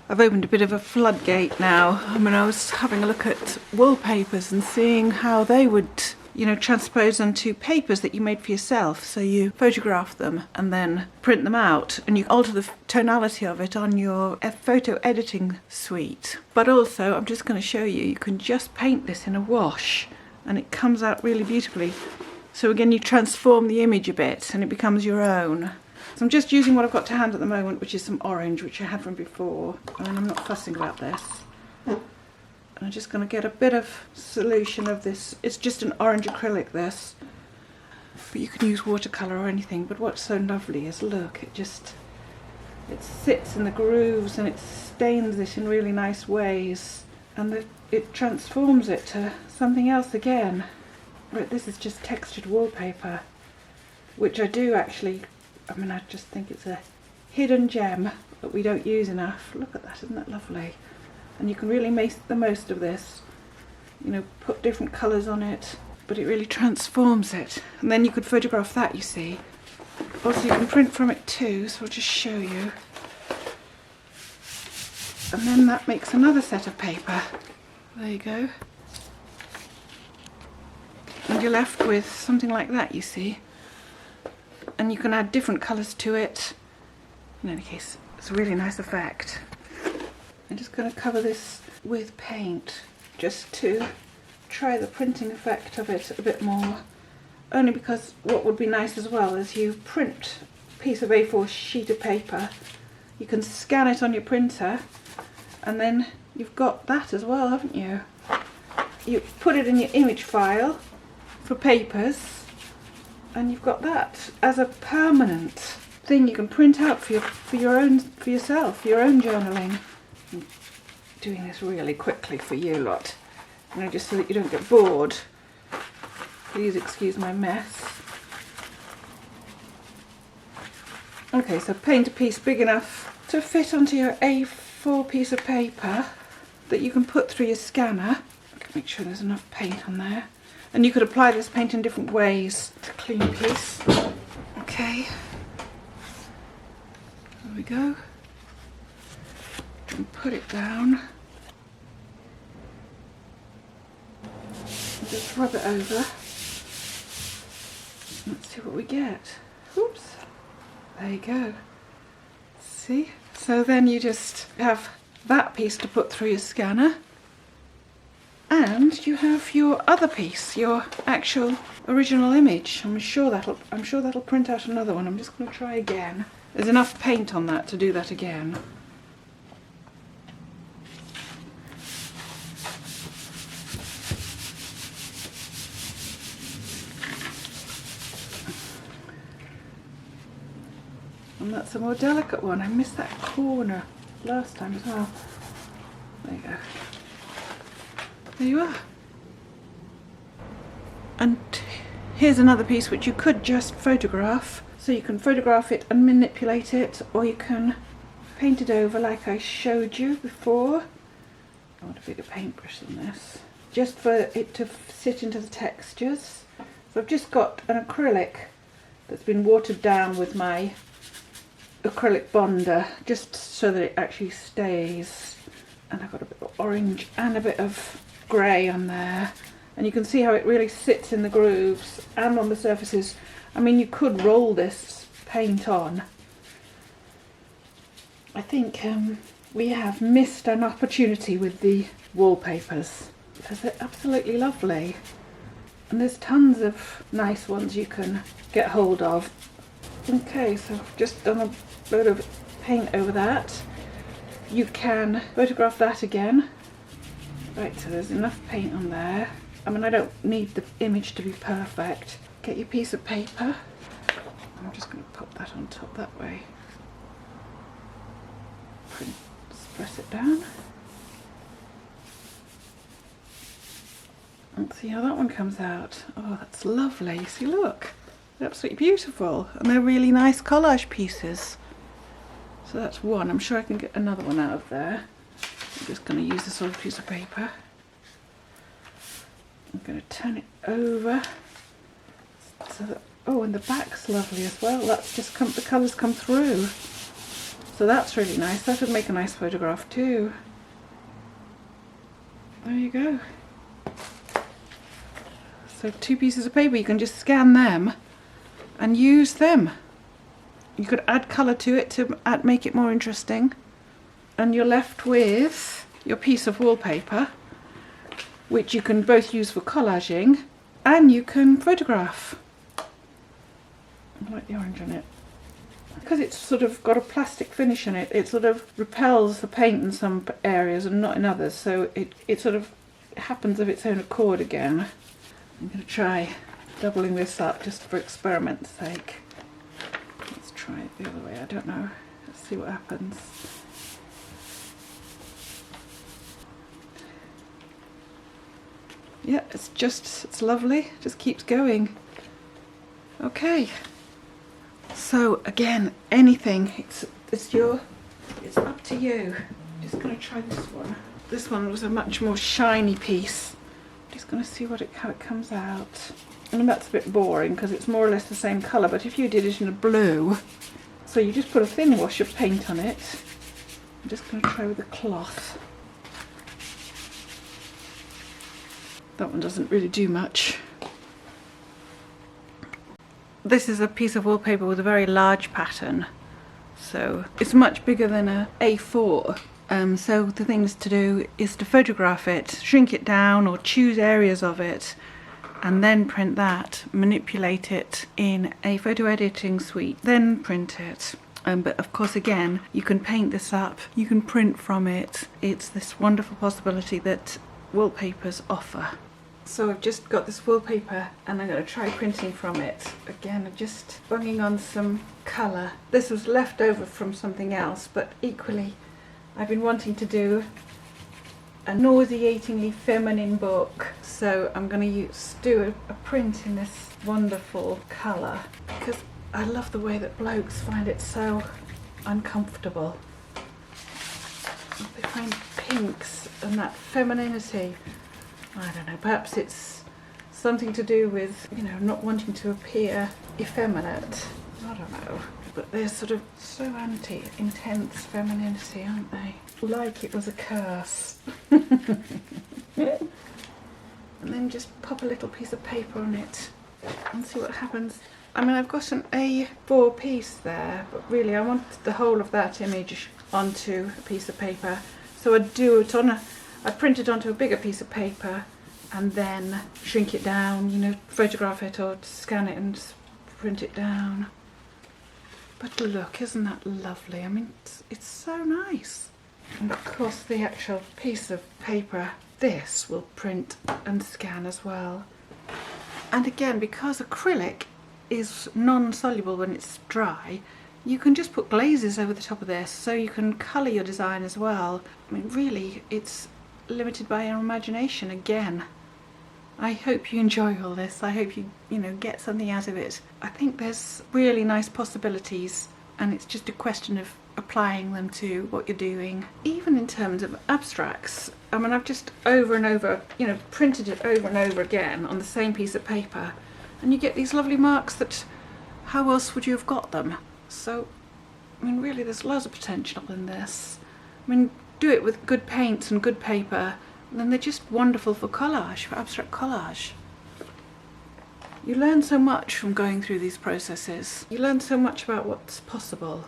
I've opened a bit of a floodgate now. I mean, I was having a look at wallpapers and seeing how they would, you know, transpose onto papers that you made for yourself. So you photograph them and then print them out, and you alter the tonality of it on your photo editing suite. But also, I'm just going to show you, you can just paint this in a wash and it comes out really beautifully. So again, you transform the image a bit and it becomes your own. So I'm just using what I've got to hand at the moment, which is some orange, which I had from before. And I'm not fussing about this. And I'm just going to get a bit of solution of this. It's just an orange acrylic, this. But you can use watercolour or anything. But what's so lovely is, look, it sits in the grooves and it stains it in really nice ways. And it transforms it to something else again. Right, this is just textured wallpaper, which I do actually... I mean, I just think it's a hidden gem that we don't use enough. Look at that, isn't that lovely? And you can really make the most of this. You know, put different colours on it, but it really transforms it. And then you could photograph that, you see. Also, you can print from it too, so I'll just show you. And then that makes another set of paper. There you go. And you're left with something like that, you see. And you can add different colours to it. In any case, it's a really nice effect. I'm just going to cover this with paint just to try the printing effect of it a bit more. Only because what would be nice as well is you print a piece of A4 sheet of paper, you can scan it on your printer, and then you've got that as well, haven't you? You put it in your image file for papers, and you've got that as a permanent thing you can print out for yourself, your own journaling. I'm doing this really quickly for you lot, you know, just so that you don't get bored. Please excuse my mess. Okay, so paint a piece big enough to fit onto your A4 piece of paper that you can put through your scanner. Make sure there's enough paint on there. And you could apply this paint in different ways. It's a clean piece. Okay. There we go. And put it down. And just rub it over. Let's see what we get. Oops. There you go. See? So then you just have that piece to put through your scanner. And you have your other piece, your actual original image. I'm sure that'll print out another one. I'm just going to try again. There's enough paint on that to do that again. And that's a more delicate one. I missed that corner last time as well. There you go. There you are. And here's another piece which you could just photograph. So you can photograph it and manipulate it, or you can paint it over like I showed you before. I want a bigger paintbrush than this. Just for it to sit into the textures. So I've just got an acrylic that's been watered down with my acrylic bonder, just so that it actually stays. And I've got a bit of orange and a bit of grey on there, and you can see how it really sits in the grooves and on the surfaces. I mean, you could roll this paint on. I think we have missed an opportunity with the wallpapers because they're absolutely lovely, and there's tons of nice ones you can get hold of. Okay, so I've just done a load of paint over that. You can photograph that again. Right, so there's enough paint on there. I mean, I don't need the image to be perfect. Get your piece of paper. I'm just going to pop that on top that way. Press it down. Let's see how that one comes out. Oh, that's lovely. See, look. They're absolutely beautiful. And they're really nice collage pieces. So that's one. I'm sure I can get another one out of there. I'm just going to use this old piece of paper. I'm going to turn it over. So that, oh, and the back's lovely as well. That's just the colours come through. So that's really nice. That would make a nice photograph too. There you go. So 2 pieces of paper, you can just scan them and use them. You could add colour to it to make it more interesting. And you're left with your piece of wallpaper, which you can both use for collaging and you can photograph. I like the orange on it. Because it's sort of got a plastic finish on it, it sort of repels the paint in some areas and not in others, so it sort of happens of its own accord again. I'm going to try doubling this up just for experiment's sake. Let's try it the other way, I don't know. Let's see what happens. Yeah, it's lovely, just keeps going. Okay. So again, anything, it's up to you. I'm just going to try this one. This one was a much more shiny piece. I'm just going to see how it comes out. And that's a bit boring because it's more or less the same colour, but if you did it in a blue, so you just put a thin wash of paint on it. I'm just going to try with the cloth. That one doesn't really do much. This is a piece of wallpaper with a very large pattern, so it's much bigger than a A4. So the things to do is to photograph it, shrink it down or choose areas of it, and then print that, manipulate it in a photo editing suite, then print it. But of course, again, you can paint this up, you can print from it. It's this wonderful possibility that wallpapers offer. So I've just got this wallpaper and I'm going to try printing from it. Again, I'm just bunging on some colour. This was left over from something else, but equally I've been wanting to do a nauseatingly feminine book. So I'm going to do a print in this wonderful colour because I love the way that blokes find it so uncomfortable. They find pinks and that femininity. I don't know, perhaps it's something to do with, you know, not wanting to appear effeminate. I don't know. But they're sort of so anti-intense femininity, aren't they? Like it was a curse. And then just pop a little piece of paper on it and see what happens. I mean, I've got an A4 piece there, but really I want the whole of that image onto a piece of paper. So I'd do it on I print it onto a bigger piece of paper and then shrink it down, you know, photograph it or scan it and print it down. But look, isn't that lovely? I mean, it's so nice. And of course the actual piece of paper, this will print and scan as well. And again, because acrylic is non-soluble when it's dry, you can just put glazes over the top of this so you can colour your design as well. I mean, really, it's limited by your imagination again. I hope you enjoy all this. I hope you get something out of it. I think there's really nice possibilities and it's just a question of applying them to what you're doing. Even in terms of abstracts, I mean, I've just over and over, printed it over and over again on the same piece of paper and you get these lovely marks that how else would you have got them? So, I mean, really there's loads of potential in this. I mean, do it with good paints and good paper, and then they're just wonderful for collage, for abstract collage. You learn so much from going through these processes. You learn so much about what's possible.